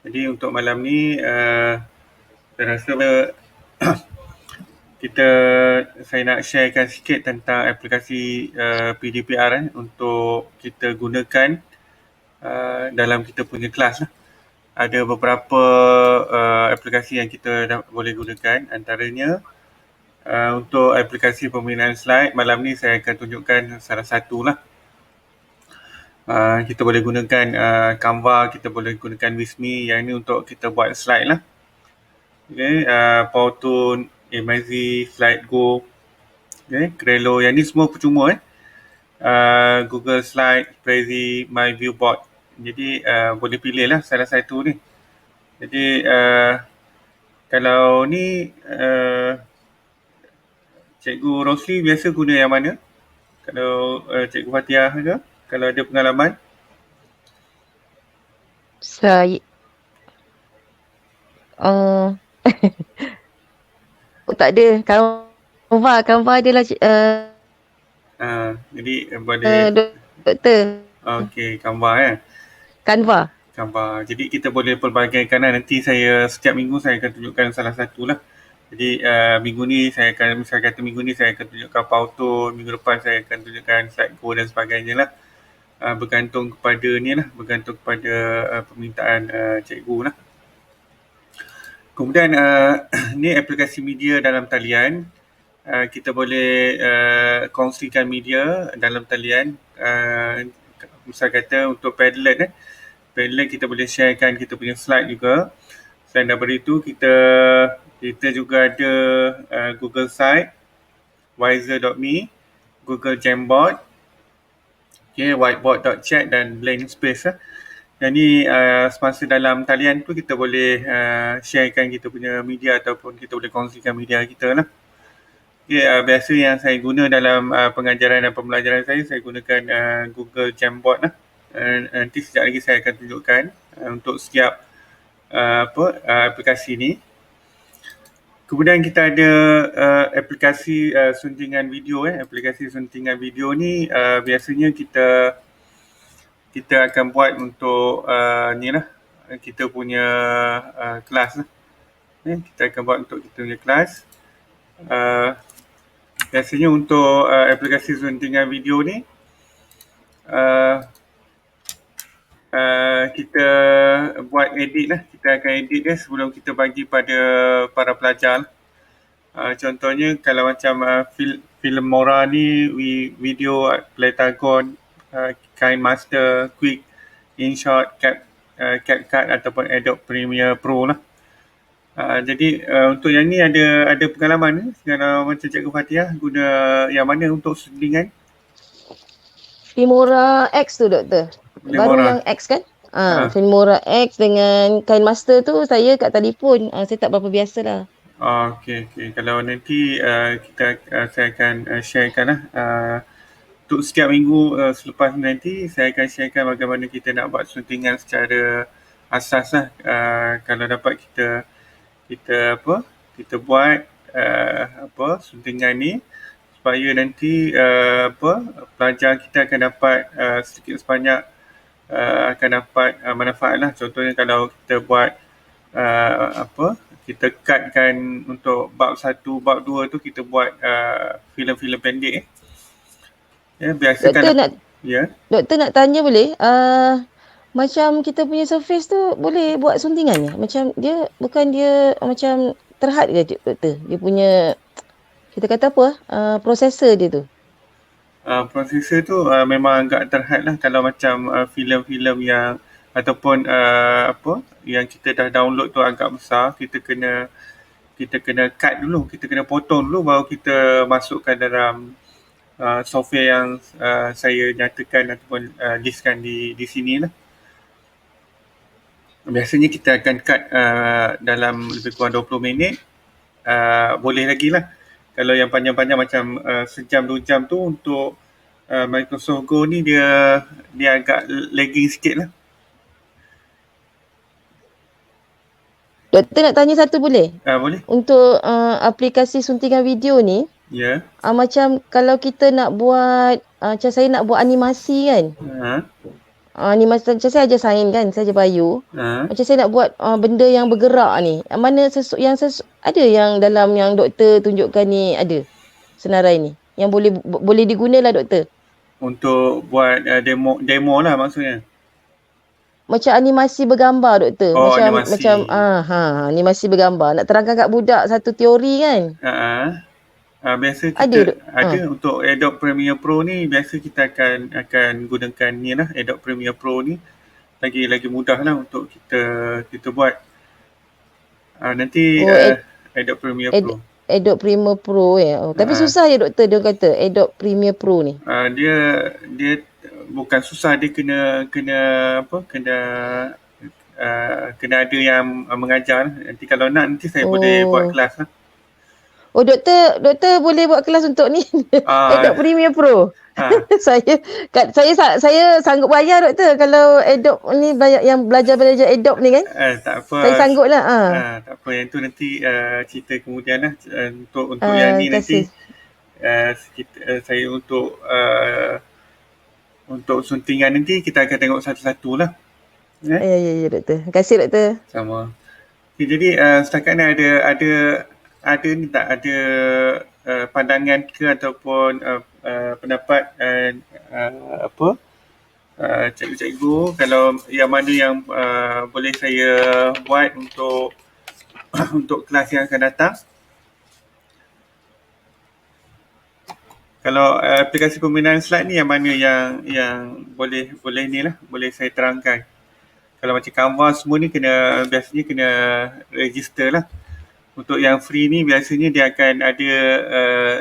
Jadi untuk malam ni saya rasa saya nak sharekan sikit tentang aplikasi PDPR untuk kita gunakan dalam kita punya kelas lah. Ada beberapa aplikasi yang kita boleh gunakan, antaranya untuk aplikasi pembinaan slide. Malam ni saya akan tunjukkan salah satu lah. Kita boleh gunakan Canva, kita boleh gunakan Wismi. Yang ini untuk kita buat slide lah. Okay, Powtoon, Amazi, SlideGo, okay, Trello. Yang ni semua percuma Google Slide, Prezi, My Viewboard. Jadi boleh pilih lah salah satu ni. Jadi kalau ni Cikgu Rosli biasa guna yang mana? Kalau Cikgu Fatiah ke? Kalau ada pengalaman? Saya tak ada. Canva adalah Jadi boleh doktor. okey, Canva Canva. Canva. Jadi kita boleh pelbagaikan lah. Nanti setiap minggu saya akan tunjukkan salah satu lah. Jadi minggu ni saya akan tunjukkan Powtoon, minggu depan saya akan tunjukkan SlideGo dan sebagainya lah. Bergantung kepada permintaan cikgu lah. Kemudian ni aplikasi media dalam talian. Kita boleh kongsikan media dalam talian. Misal kata untuk Padlet Padlet kita boleh sharekan kita punya slide juga. Selain daripada itu kita juga ada Google Site, Wiser.me, Google Jamboard, Whiteboard.chat dan Blank Space. Jadi semasa dalam talian tu kita boleh sharekan kita punya media ataupun kita boleh kongsikan media kita lah. Biasa yang saya guna dalam pengajaran dan pembelajaran saya gunakan Google Jamboard lah. Nanti sekejap lagi saya akan tunjukkan untuk setiap aplikasi ni. Kemudian kita ada aplikasi suntingan video. Aplikasi suntingan video ni biasanya kita akan buat untuk ni lah, kita punya kelas lah. Kita akan buat untuk kita punya kelas. Biasanya untuk aplikasi suntingan video ni kita buat edit lah. Kita akan edit dia sebelum kita bagi pada para pelajar. Contohnya kalau macam Filmora ni, video, Playtagon, KineMaster, Quick, InShot, CapCut ataupun Adobe Premiere Pro lah. Jadi untuk yang ni ada pengalaman kalau macam Cikgu Fatiah guna yang mana untuk suntingan? Filmora X tu doktor. Baru yang X kan? Filmora X dengan KineMaster tu saya kat telefon. Saya tak berapa biasa lah. Okey. Kalau nanti saya akan sharekan lah. Untuk setiap minggu selepas nanti saya akan sharekan bagaimana kita nak buat suntingan secara asas lah. Kalau dapat kita buat suntingan ni supaya nanti pelajar kita akan dapat sedikit sebanyak akan dapat manfaat lah. Contohnya kalau kita buat kita cutkan untuk bab 1, bab 2 tu kita buat filem-filem pendek. Biasa Doktor nak tanya boleh? Macam kita punya surface tu boleh buat suntingannya? Macam dia macam terhad ke doktor? Dia punya kita kata apa? Processor dia tu. Processor tu memang agak terhad lah kalau macam filem-filem yang ataupun yang kita dah download tu agak besar, kita kena cut dulu, kita kena potong dulu baru kita masukkan dalam software yang saya nyatakan ataupun listkan di sini lah. Biasanya kita akan cut dalam lebih kurang 20 minit. Boleh lagi lah. Kalau yang panjang-panjang macam sejam 2 jam tu untuk Microsoft Go ni dia agak lagging sikit lah. Doktor nak tanya satu boleh? Boleh. Untuk aplikasi suntingan video ni, macam kalau kita nak buat, macam saya nak buat animasi kan. Ni macam saya ajar sains kan, saya ajar bio. Ha? Macam saya nak buat benda yang bergerak ni. Mana ada yang dalam yang doktor tunjukkan ni ada senarai ni. Yang boleh digunalah doktor. Untuk buat demo lah maksudnya. Macam animasi bergambar doktor. Oh, Macam animasi. macam animasi bergambar. Nak terangkan kat budak satu teori kan. Biasa Ada kita dok. ada untuk Adobe Premiere Pro ni, biasa kita akan gunakan ni lah, Adobe Premiere Pro ni lagi mudah lah untuk kita buat. Nanti Adobe Premiere Pro. Adobe Premiere Pro tapi susah ya doktor dia kata Adobe Premiere Pro ni. Dia bukan susah, dia kena ada yang mengajar. Nanti kalau nak, nanti saya boleh buat kelas lah. Oh, doktor boleh buat kelas untuk ni Adobe Premiere Pro. Saya sanggup bayar doktor kalau Adobe ni yang belajar Adobe ni kan. Tak apa. Saya sanggup lah. Tak apa, yang tu nanti cerita kemudian lah. Untuk yang ni nanti saya untuk suntingan nanti kita akan tengok satu-satu lah. Ya doktor. Terima kasih doktor. Sama. Jadi setakat ni ada ni tak ada pandangan ke ataupun pendapat cikgu-cikgu kalau yang mana yang boleh saya buat untuk untuk kelas yang akan datang? Kalau aplikasi pembinaan slide ni yang mana yang boleh ni lah, boleh saya terangkan. Kalau macam Canva semua ni biasanya kena register lah. Untuk yang free ni biasanya dia akan ada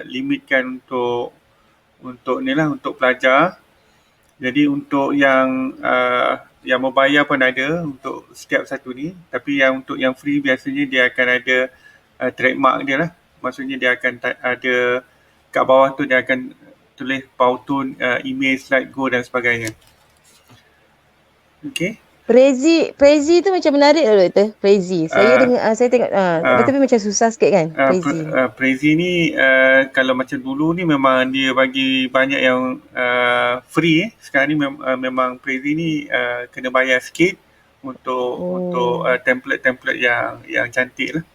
limitkan untuk ni lah, untuk pelajar. Jadi untuk yang berbayar pun ada untuk setiap satu ni. Tapi untuk yang free biasanya dia akan ada trademark dia lah. Maksudnya dia akan ada kat bawah tu dia akan tulis Powtoon, image, slide, go dan sebagainya. Okay. Prezi tu macam menarik lah doktor. Prezi. Saya tengok tapi macam susah sikit kan Prezi. Prezi ni kalau macam dulu ni memang dia bagi banyak yang free. Sekarang ni memang Prezi ni kena bayar sikit untuk template yang cantik lah.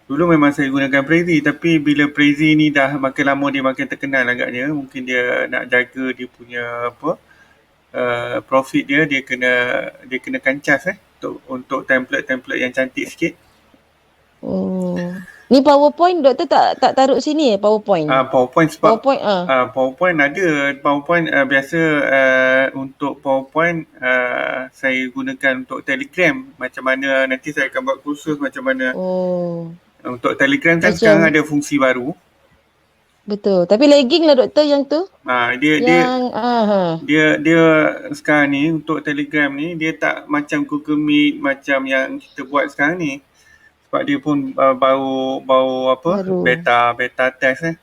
Dulu memang saya gunakan Prezi, tapi bila Prezi ni dah makin lama dia makin terkenal agaknya, mungkin dia nak jaga dia punya profit dia kena kancas untuk template yang cantik sikit. Ni PowerPoint doktor tak taruh sini PowerPoint. PowerPoint sebab PowerPoint ada. PowerPoint biasa untuk PowerPoint saya gunakan untuk Telegram. Macam mana nanti saya akan buat kursus macam mana. Untuk Telegram kan sekarang ada fungsi baru. Betul. Tapi lagging lah doktor yang tu. Dia sekarang ni untuk Telegram ni dia tak macam Google Meet macam yang kita buat sekarang ni. Sebab dia pun baru beta test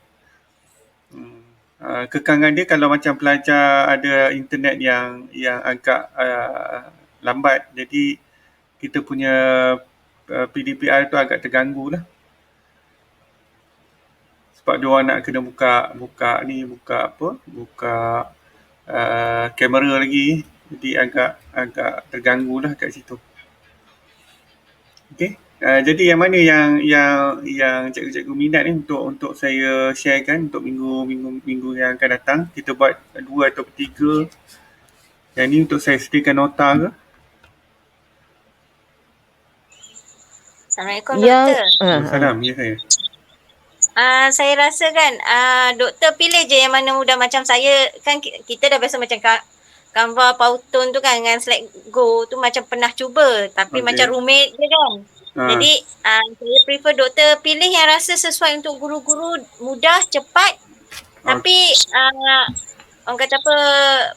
kekangan dia kalau macam pelajar ada internet yang agak lambat, jadi kita punya PDPR tu agak terganggu lah. Sebab dia orang nak kena buka kamera lagi, jadi agak terganggu lah kat situ. Okay. Jadi yang mana yang cikgu-cikgu minat ni untuk saya sharekan untuk minggu yang akan datang. Kita buat 2 atau 3. Yang ni untuk saya sediakan nota ke? Assalamualaikum doktor. Salam, ya saya. Saya rasa kan doktor pilih je yang mana mudah. Macam saya kan kita dah biasa macam Canva, Powtoon tu kan dengan Slide Go tu macam pernah cuba, tapi macam rumit je kan. Jadi saya prefer doktor pilih yang rasa sesuai untuk guru-guru, mudah, cepat, tapi orang kata apa,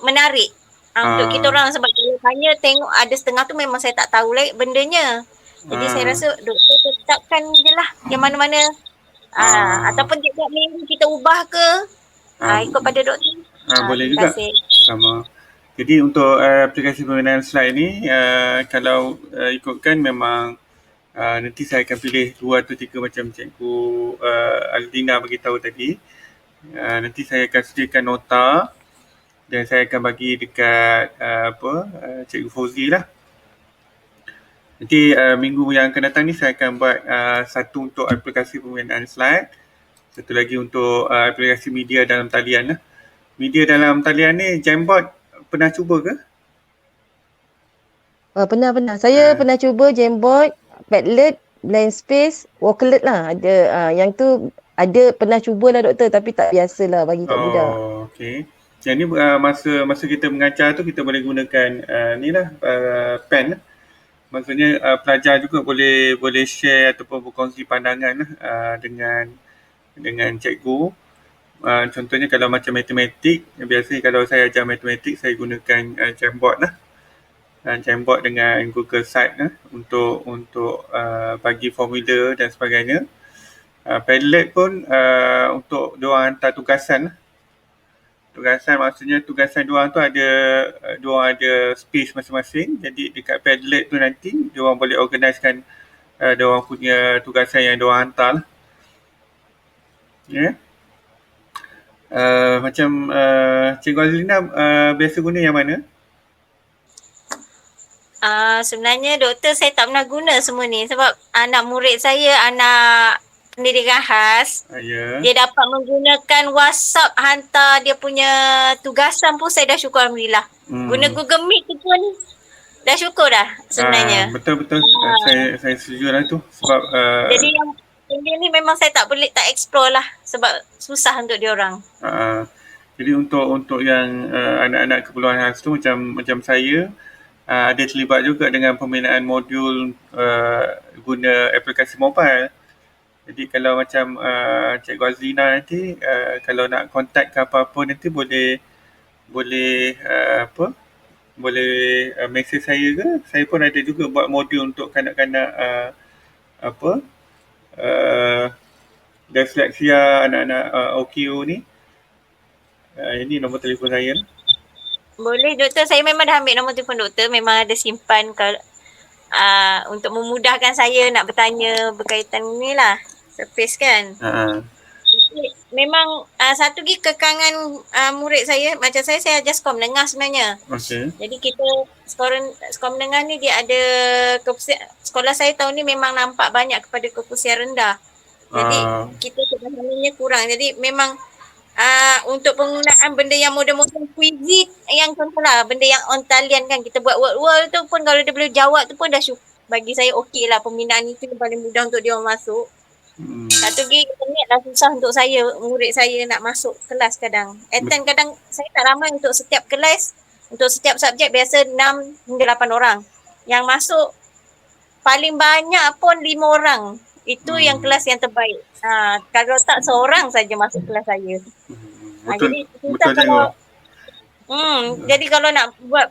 menarik untuk kita orang. Sebab kalau tanya tengok ada setengah tu memang saya tak tahu lagi bendanya. Jadi saya rasa doktor tetapkan je lah yang mana-mana. Ataupun tiap minggu kita ubah ke, ikut pada doktor. Boleh juga. Sama. Jadi untuk aplikasi pembinaan slide ni, kalau ikutkan memang nanti saya akan pilih 2 atau 3 macam cikgu Aldina beritahu tadi. Nanti saya akan sediakan nota dan saya akan bagi dekat Cikgu Fauzi lah. Nanti minggu yang akan datang ni saya akan buat satu untuk aplikasi penggunaan slide, satu lagi untuk aplikasi media dalam talian lah. Media dalam talian ni Jamboard pernah cuba ke? Pernah. Saya pernah cuba Jamboard, Padlet, Blankspace, Walklet lah. Ada yang tu ada pernah cubalah doktor, tapi tak biasalah bagi kat budak. Oh, okey. Yang ni masa kita mengajar tu kita boleh gunakan ni lah pen lah. Maksudnya pelajar juga boleh share ataupun berkongsi pandangan lah dengan cikgu. Contohnya kalau macam matematik, biasanya kalau saya ajar matematik saya gunakan Jamboard lah. Jamboard dengan Google Site lah untuk bagi formula dan sebagainya. Padlet pun untuk diorang hantar tugasan lah. Tugasan maksudnya tugasan diorang tu diorang ada space masing-masing. Jadi dekat Padlet tu nanti diorang boleh organisekan diorang punya tugasan yang diorang hantar lah. Ya. Macam Cikgu Azlina biasa guna yang mana? Sebenarnya doktor saya tak pernah guna semua ni sebab anak murid saya anak pendidikan khas. Ya. Dia dapat menggunakan WhatsApp hantar dia punya tugasan pun saya dah syukur alhamdulillah. Guna Google Meet tu pun dah syukur dah sebenarnya. Betul. Saya setuju lah tu sebab jadi yang dia ni memang saya tak explore lah sebab susah untuk dia orang. Jadi untuk yang anak-anak keperluan khas tu macam saya ada terlibat juga dengan pembinaan modul guna aplikasi mobile. Jadi kalau macam Cikgu Azlina nanti kalau nak contact ke apa-apa nanti boleh message saya ke. Saya pun ada juga buat modul untuk kanak-kanak dysleksia, anak-anak OKU ni. Ini nombor telefon saya. Boleh doktor, saya memang dah ambil nombor telefon doktor, memang ada simpan kalau untuk memudahkan saya nak bertanya berkaitan ni lah, surface kan. Memang satu lagi kekangan murid saya, macam saya ajar sekolah menengah sebenarnya. Okay. Jadi kita sekolah menengah ni dia ada sekolah saya tahun ni memang nampak banyak kepada kefusian rendah. Jadi kita sebenarnya kurang. Jadi memang untuk penggunaan benda yang moden-moden quizy yang contohlah benda yang on talian kan, kita buat word tu pun kalau dia boleh jawab tu pun dah bagi saya okey lah. Pembinaan itu yang paling mudah untuk dia masuk. Satu lagi internet dah susah untuk saya, murid saya nak masuk kelas kadang. Attend kadang saya tak ramai untuk setiap kelas, untuk setiap subjek biasa 6 hingga 8 orang. Yang masuk paling banyak pun 5 orang. Itu yang kelas yang terbaik. Kalau tak seorang saja masuk kelas saya. Jadi kalau jadi kalau nak buat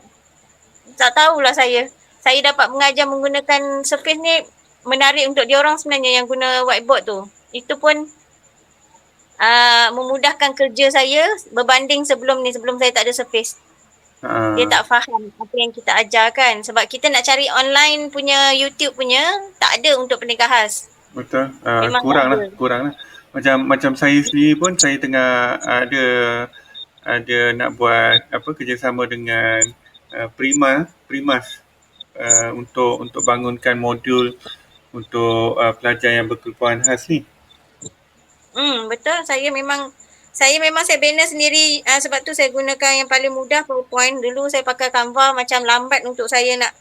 tak tahulah saya dapat mengajar menggunakan Surface ni menarik untuk dia orang sebenarnya yang guna whiteboard tu. Itu pun memudahkan kerja saya berbanding sebelum saya tak ada Surface. Dia tak faham apa yang kita ajar kan, sebab kita nak cari online punya YouTube punya tak ada untuk pendidikan khas. Betul. Kurang lah. Macam saya sendiri pun saya tengah ada nak buat kerjasama dengan Primas untuk bangunkan modul untuk pelajar yang berkeperluan khas ni. Betul. Saya memang saya banner sendiri, sebab tu saya gunakan yang paling mudah PowerPoint. Dulu saya pakai Canva, macam lambat untuk saya nak.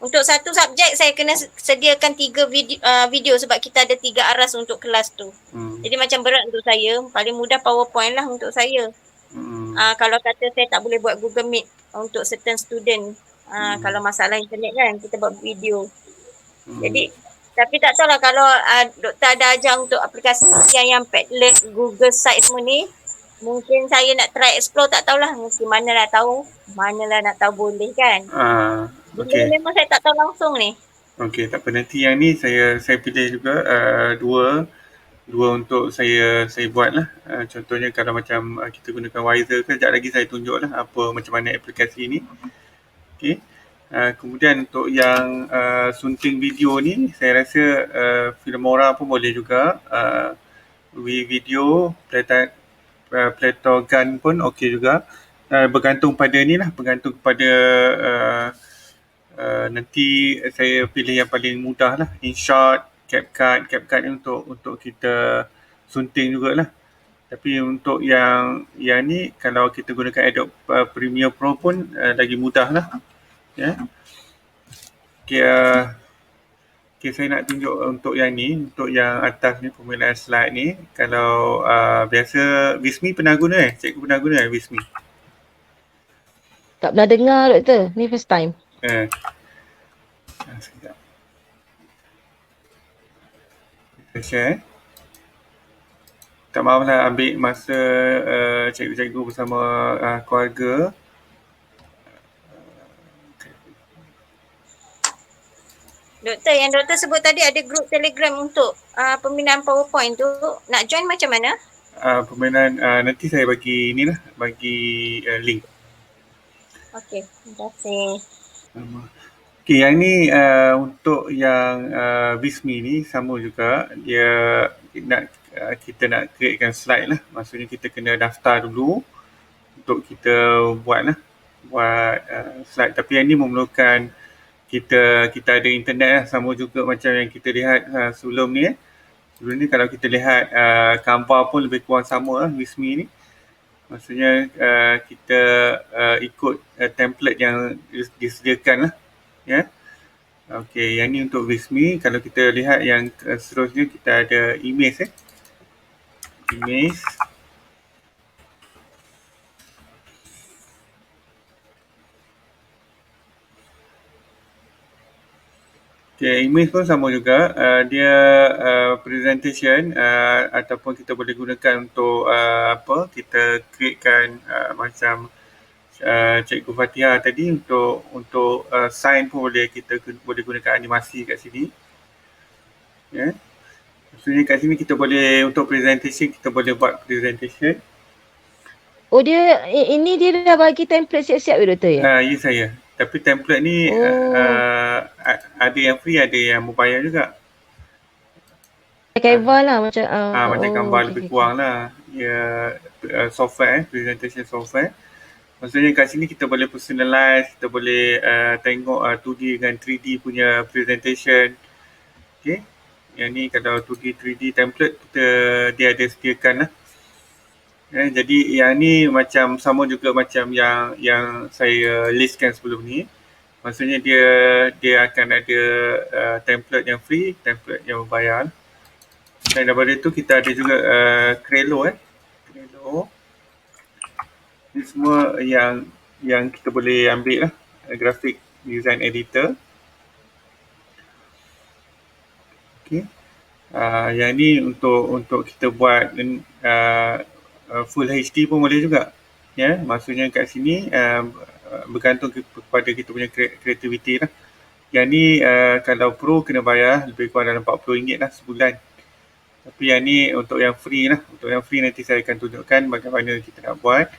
Untuk satu subjek saya kena sediakan 3 video sebab kita ada 3 aras untuk kelas tu. Jadi macam berat untuk saya. Paling mudah PowerPoint lah untuk saya. Kalau kata saya tak boleh buat Google Meet untuk certain student. Kalau masalah internet kan, kita buat video. Jadi tapi tak tahulah kalau doktor ada ajar untuk aplikasi yang Padlet, Google Site semua ni. Mungkin saya nak try explore, tak tahulah. Mungkin manalah nak tahu boleh kan. Okay. Memang saya tak tahu langsung ni. Okey, tak apa. Nanti yang ni saya pilih juga dua untuk saya buat lah. Contohnya kalau macam kita gunakan Wiser ke, sekejap lagi saya tunjuk lah macam mana aplikasi ni. Okey. Kemudian untuk yang sunting video ni, saya rasa Filmora pun boleh juga. Video, Platogan pun okey juga. bergantung pada ni lah, bergantung pada nanti saya pilih yang paling mudah lah. InShot, CapCut ni untuk kita sunting jugalah. Tapi untuk yang ni kalau kita gunakan Adobe Premiere Pro pun lagi mudah lah. Ya. Okay, saya nak tunjuk untuk yang ni, untuk yang atas ni, penggunaan slide ni. Kalau biasa Visme pernah guna Cikgu pernah guna Visme? Tak pernah dengar doktor. Ni first time. Sekejap. Kita share. Tak maaf lah ambil masa cikgu-cikgu bersama keluarga. Doktor, yang doktor sebut tadi ada grup Telegram untuk pembinaan PowerPoint tu. Nak join macam mana? Pembinaan nanti saya bagi ni lah, bagi link. Okey, terima kasih. Okey, yang ni untuk yang Visme ni sama juga. Dia kita nak createkan slide lah. Maksudnya kita kena daftar dulu untuk kita buat slide. Tapi yang ni memerlukan kita ada internet lah, sama juga macam yang kita lihat sebelum ni. Sebelum ni kalau kita lihat Canva pun lebih kurang sama lah Visme ni. Maksudnya kita ikut template yang disediakan lah. Ya. Okey, yang ni untuk Visme. Kalau kita lihat yang seterusnya kita ada image image. Okay, image pun sama juga. Dia presentation ataupun kita boleh gunakan untuk kita createkan macam Cikgu Fatihah tadi untuk sign pun kita boleh gunakan animasi kat sini. Ya. Maksudnya kat sini kita boleh untuk presentation, kita boleh buat presentation. Oh, ini dia dah bagi template siap-siap ke doktor ya? Ya saya. Tapi template ni ada yang free, ada yang berbayar juga. Canva lah macam macam Canva lebih kurang lah. Ya, software, presentation software. Maksudnya kat sini kita boleh personalize, kita boleh tengok 2D dengan 3D punya presentation. Okay. Yang ni kalau 2D, 3D template dia ada sediakan lah. Jadi yang ni macam sama juga macam yang saya listkan sebelum ni. Maksudnya dia akan ada template yang free, template yang berbayar. Dan daripada itu kita ada juga Crello. Crello. Ini semua yang kita boleh ambil lah, graphic design editor. Okay. Yang ni untuk kita buat full HD pun boleh juga. Ya, maksudnya kat sini bergantung kepada kita punya kreativiti lah. Yang ni kalau pro kena bayar lebih kurang dalam RM40 lah sebulan. Tapi yang ni untuk yang free lah. Untuk yang free nanti saya akan tunjukkan bagaimana kita nak buat.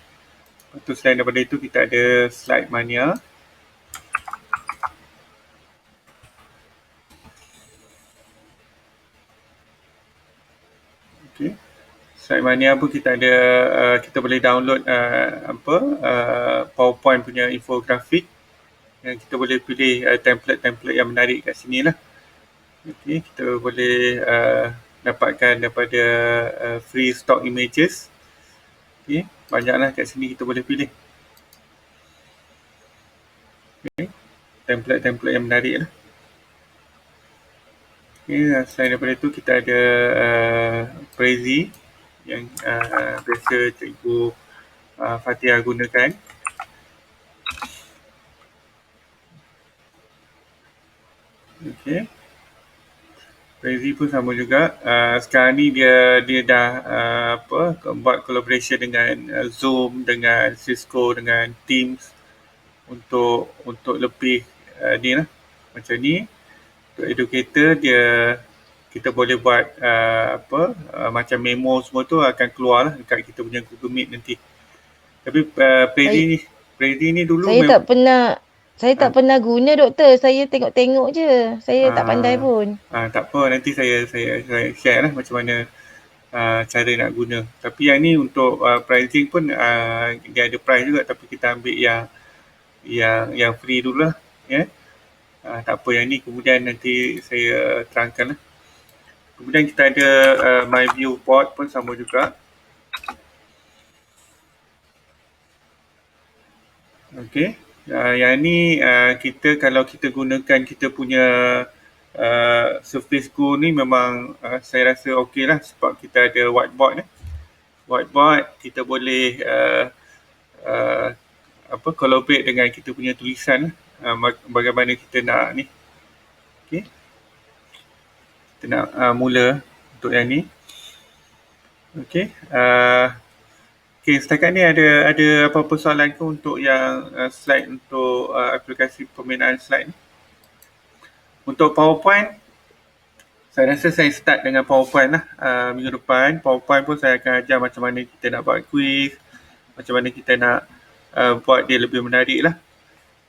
Lepas tu selain daripada itu kita ada Slide Mania. Okay. Slide Mania pun kita ada, kita boleh download PowerPoint punya infografik. Yang kita boleh pilih template-template yang menarik kat sini lah. Okay, kita boleh dapatkan daripada free stock images. Okay, banyaklah kat sini kita boleh pilih. Okay, template-template yang menarik lah. Okay, selain daripada itu kita ada Prezi yang biasa Cikgu Fatihah gunakan. Okay. Prezi pun sama juga. Sekarang ni dia dah buat collaboration dengan Zoom, dengan Cisco, dengan Teams untuk lebih ni lah macam ni. Untuk educator kita boleh buat macam memo semua tu akan keluar lah dekat kita punya Google Meet nanti. Tapi Prezi ni dulu saya tak pernah guna doktor. Saya tengok-tengok je. Saya tak pandai pun. Tak apa, nanti saya share lah macam mana cara nak guna. Tapi yang ni untuk pricing pun dia ada price juga, tapi kita ambil yang free dulu lah, ya. Tak apa, yang ni kemudian nanti saya terangkan lah. Kemudian kita ada My View Board pun sama juga. Okey, yang ni kita kalau kita gunakan kita punya Surface Go ni memang saya rasa okey lah, sebab kita ada whiteboard ni. Whiteboard kita boleh collaborate dengan kita punya tulisan, bagaimana kita nak ni. Okey, kita nak mula untuk yang ni. Okey, okey, setakat ni ada apa-apa soalan ke untuk yang slide untuk aplikasi pembinaan slide ni? Untuk PowerPoint, saya rasa saya start dengan PowerPoint lah minggu depan. PowerPoint pun saya akan ajar macam mana kita nak buat quiz, macam mana kita nak buat dia lebih menarik lah.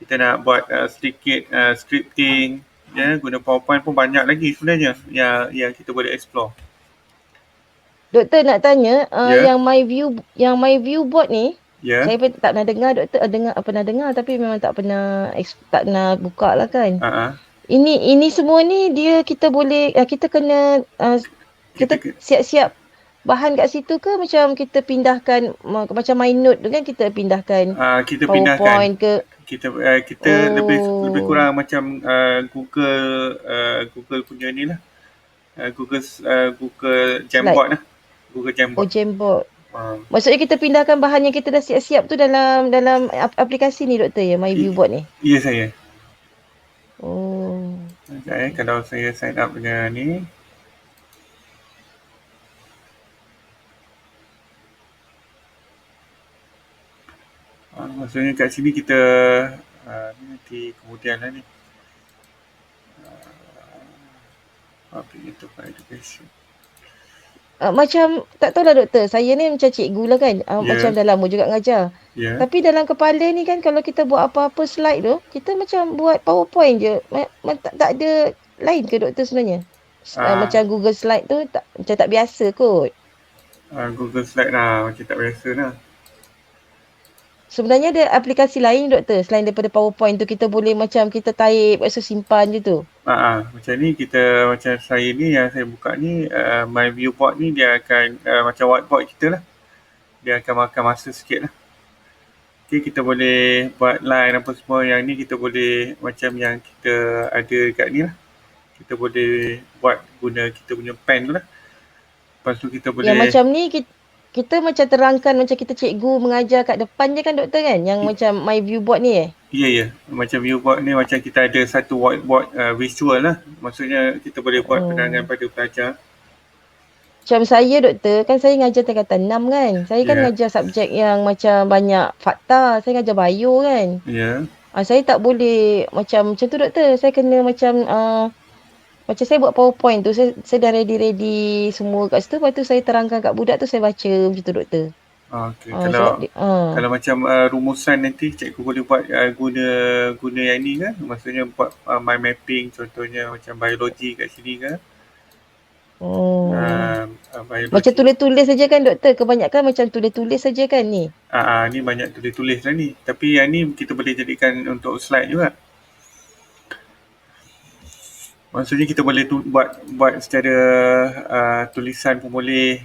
Kita nak buat sedikit scripting, ya, guna PowerPoint pun banyak lagi sebenarnya yang kita boleh explore. Doktor nak tanya, yang My View Board ni, saya tak pernah dengar, doktor pernah dengar tapi memang tak pernah buka lah kan. Ini semua ni kita boleh, kita kena kita siap-siap bahan kat situ ke, macam kita pindahkan macam MyNote tu kan, kita pindahkan kita PowerPoint pindahkan kita lebih kurang macam Google punya ni lah, Google Jamboard lah. Google Jamboard. Jamboard. Maksudnya kita pindahkan bahan yang kita dah siap-siap tu dalam aplikasi ni, doktor, ya, My View Board ni? Ya, saya. Okay, kalau saya sign up dengan ni. Maksudnya kat sini kita nanti kemudian lah ni. Public Enterprise Education. Macam tak tahulah doktor, saya ni macam cikgu lah kan, macam dah lama juga ngajar. Tapi dalam kepala ni kan, kalau kita buat apa-apa slide tu, kita macam buat PowerPoint je, tak ada lain ke doktor sebenarnya? Macam Google Slide tu macam tak biasa kot. Google Slide lah macam tak biasa lah. Sebenarnya ada aplikasi lain, doktor, selain daripada PowerPoint tu, kita boleh macam kita type, lepas tu simpan je tu? Macam ni macam saya ni yang saya buka ni, My View Board ni dia akan macam whiteboard kita lah. Dia akan makan masa sikit lah. Okay, kita boleh buat line apa semua. Yang ni kita boleh macam yang kita ada dekat ni lah. Kita boleh buat guna kita punya pen tu lah. Lepas tu kita boleh... Yang macam ni kita macam terangkan macam kita cikgu mengajar kat depan je kan, doktor kan? Yang macam My View Board ni Ya. Macam view board ni macam kita ada satu whiteboard visual lah. Maksudnya kita boleh buat penerangan pada pelajar. Macam saya, doktor, kan saya ngajar tingkatan 6 kan. Saya kan ngajar subjek yang macam banyak fakta. Saya ngajar bio kan. Saya tak boleh macam tu, doktor. Saya kena macam saya buat PowerPoint tu, saya dah ready semua kat situ. Lepas tu saya terangkan kat budak tu, saya baca macam tu, doktor. Okay. Kalau macam rumusan nanti cikgu boleh buat guna yang ni kan? Maksudnya buat mind mapping contohnya macam biologi kat sini kan? Macam tulis-tulis saja kan, doktor? Kebanyakan macam tulis-tulis saja kan ni? Ni banyak tulis-tulis lah ni. Tapi yang ni kita boleh jadikan untuk slide juga. Maksudnya kita boleh buat secara tulisan pun boleh.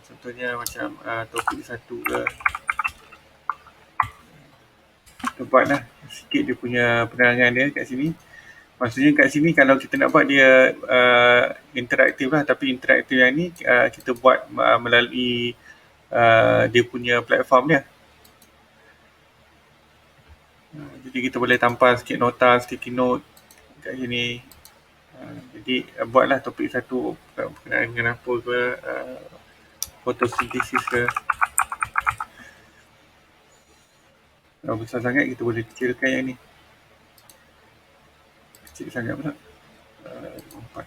Contohnya macam topik satu ke. Kita buatlah sikit dia punya penerangan dia kat sini. Maksudnya kat sini kalau kita nak buat dia interaktif lah. Tapi interaktif yang ni kita buat melalui dia punya platform dia. Jadi kita boleh tampal sikit nota, sticky note kat sini. Jadi buatlah topik satu berkenaan dengan apa ke, fotosintesis ke. Kalau besar sangat kita boleh kecilkan yang ni. Kecil sangat pula. 4.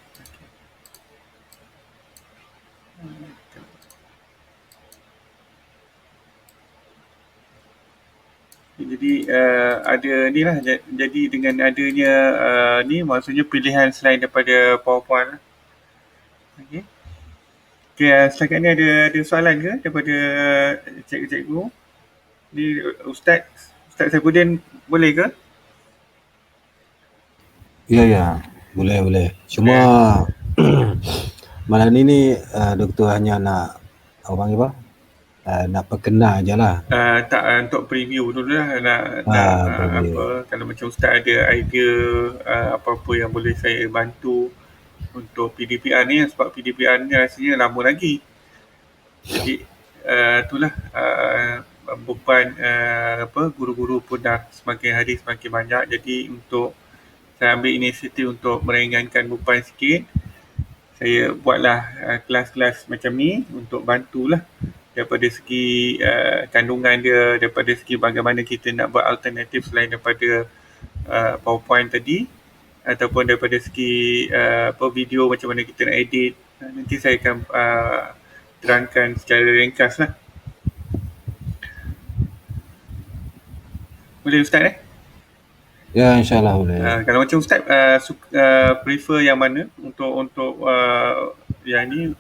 Jadi ada ni lah, jadi dengan adanya ni maksudnya pilihan selain daripada PowerPoint lah. Okay. Okay, setakat ni ada soalan ke daripada cikgu-cikgu? Ni Ustaz Saifuddin boleh ke? Ya, ya. Boleh. Cuma malam ni doktor hanya nak orang apa? Nak perkenal je lah. Tak, untuk preview dulu lah. Preview. Apa, kalau macam Ustaz ada idea apa-apa yang boleh saya bantu untuk PDPR ni, sebab PDPR ni rasanya lama lagi. Jadi itulah beban guru-guru pun dah semakin hari semakin banyak. Jadi untuk saya ambil inisiatif untuk meringankan beban sikit, saya buatlah kelas-kelas macam ni untuk bantulah daripada segi kandungan dia, daripada segi bagaimana kita nak buat alternatif selain daripada PowerPoint tadi, ataupun daripada segi video macam mana kita nak edit. Nanti saya akan terangkan secara ringkas lah. Boleh Ustaz Ya, insyaAllah boleh. Kalau macam Ustaz prefer yang mana untuk yang ni,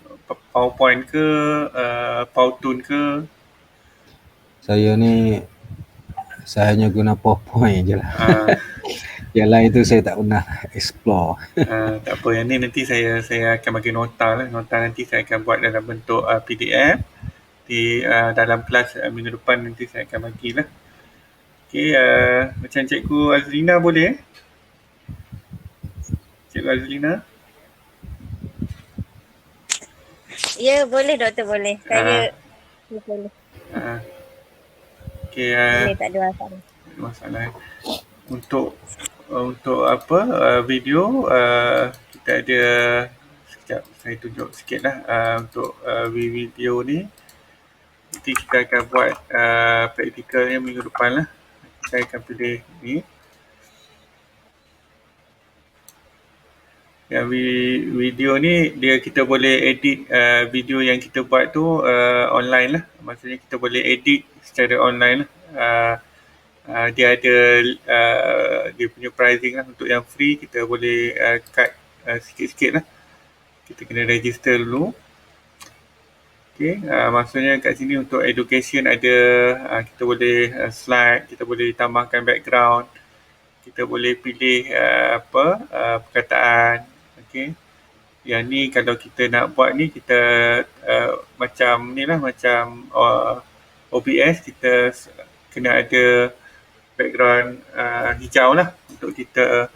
PowerPoint ke, Powtoon ke? Saya hanya guna PowerPoint je lah. Yang lain tu saya tak pernah explore. Tak apa, yang ni nanti saya akan bagi nota lah. Nota nanti saya akan buat dalam bentuk PDF. Di dalam kelas minggu depan nanti saya akan bagilah. Okay, macam Cikgu Azlina boleh? Cikgu Azlina? Ya, boleh doktor, boleh. Saya boleh. Okay, boleh, tak ada masalah. Untuk apa video kita ada, sekejap saya tunjuk sikit lah untuk video ni. Nanti kita akan buat praktikalnya minggu depan lah. Saya akan pilih ni. Yang video ni kita boleh edit video yang kita buat tu online lah. Maksudnya kita boleh edit secara online lah. Dia ada dia punya pricing lah. Untuk yang free kita boleh cut sikit-sikit lah. Kita kena register dulu. Okay, maksudnya kat sini untuk education ada kita boleh slide, kita boleh tambahkan background, kita boleh pilih perkataan. Okay, yang ni kalau kita nak buat ni kita macam ni lah, macam OBS kita kena ada background hijau lah untuk kita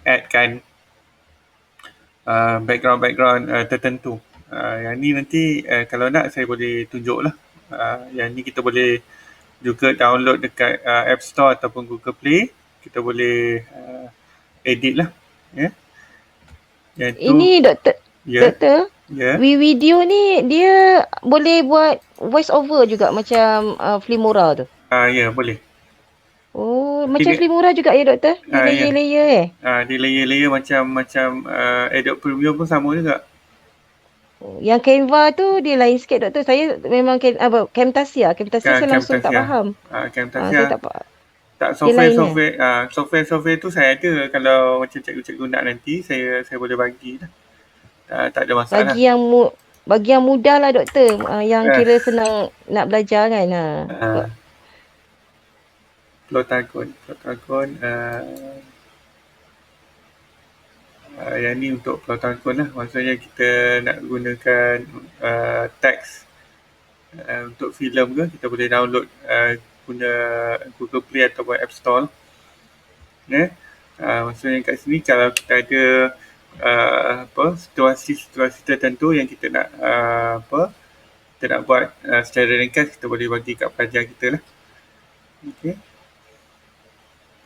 addkan background tertentu. Yang ni nanti kalau nak saya boleh tunjuk lah. Yang ni kita boleh juga download dekat App Store ataupun Google Play. Kita boleh edit lah. Ini doktor, doktor, video ni dia boleh buat voice over juga macam Filmora tu? Ya, boleh. Oh, macam Filmora juga ya doktor? Dia layer-layer Dia layer-layer macam Adobe Premiere pun sama juga. Yang Canva tu dia lain sikit doktor. Saya memang Camtasia saya langsung tak faham. Camtasia. Saya tak faham. Tak, software tu saya ada. Kalau macam cikgu-cikgu nak nanti saya boleh bagi lah. Tak ada masalah. Bagi yang mudah lah doktor. Yang kira senang nak belajar kan. Plotagon. Yang ni untuk Plotagon lah. Maksudnya kita nak gunakan teks untuk filem ke, kita boleh download guna Google Play ataupun App Store. Maksudnya kat sini kalau kita ada situasi tertentu yang kita nak kita nak buat secara ringkas, kita boleh bagi kat pelajar kita lah. Okay.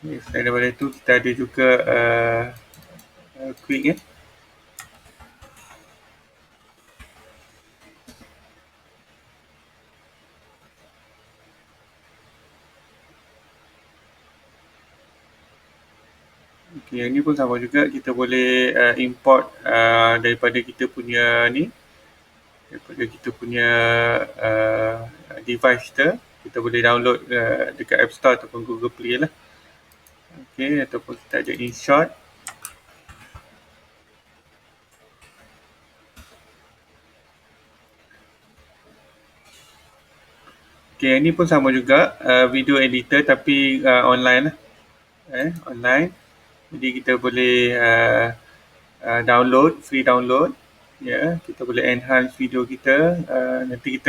Selain daripada itu kita ada juga quick Okay, yang ni pun sama juga, kita boleh import daripada kita punya ni, daripada kita punya device kita boleh download dekat App Store ataupun Google Play lah. Okay, ataupun kita ada InShot. Okey, ini pun sama juga, video editor tapi online lah. Online. Jadi kita boleh download, free download. Ya, kita boleh enhance video kita. Nanti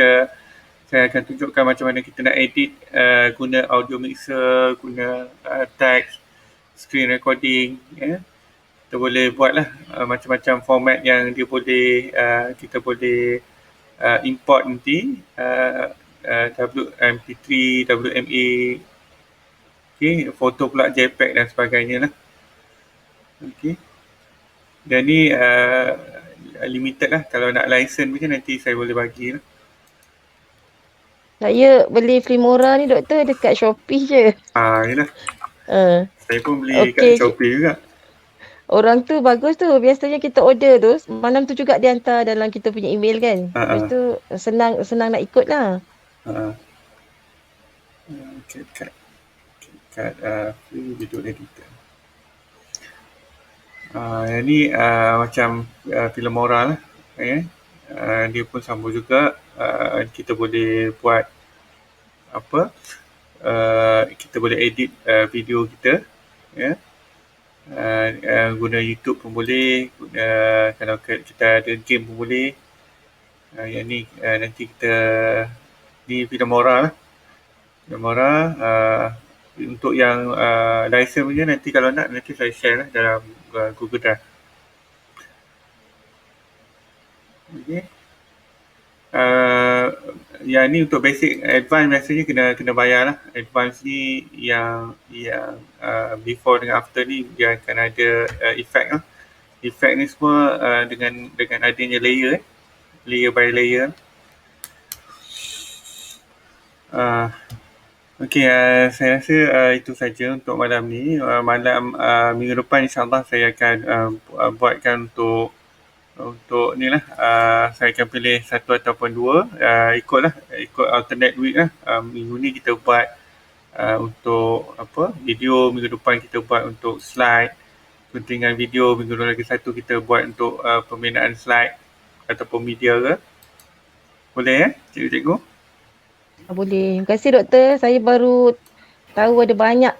saya akan tunjukkan macam mana kita nak edit guna audio mixer, guna text, screen recording. Ya. Kita boleh buatlah macam-macam format yang dia boleh kita boleh import nanti. MP3, WMA, okay, foto pula JPEG dan sebagainya lah. Okay. Dan ni limited lah. Kalau nak license macam nanti saya boleh bagi lah. Saya beli Filmora ni doktor dekat Shopee je. Yelah. Saya pun beli kat Shopee juga. Orang tu bagus tu. Biasanya kita order tu, malam tu juga dia hantar dalam kita punya email kan. Lepas tu senang nak ikut lah. CapCut free video editor. Yang ni macam Filmora lah. Dia pun sama juga. Kita boleh buat apa? Kita boleh edit video kita. Guna YouTube pun boleh. Kalau kita ada game pun boleh. Yang ni nanti kita di Filmora lah. Filmora untuk yang license punya nanti kalau nak nanti saya share lah dalam Google Drive. Okay. Yang ni untuk basic, advance biasanya kena bayar lah. Advance ni yang before dengan after ni dia akan ada effect lah. Effect ni semua dengan adanya layer by layer. Okey, saya rasa itu saja untuk malam ni. Malam minggu depan insyaAllah saya akan buatkan untuk ni lah. Saya akan pilih satu ataupun dua. Ikut alternate week lah. Minggu ni kita buat untuk video, minggu depan kita buat untuk slide, pentingan video, minggu lagi satu kita buat untuk pembinaan slide ataupun media ke. Boleh cikgu-cikgu? Boleh. Terima kasih doktor. Saya baru tahu ada banyak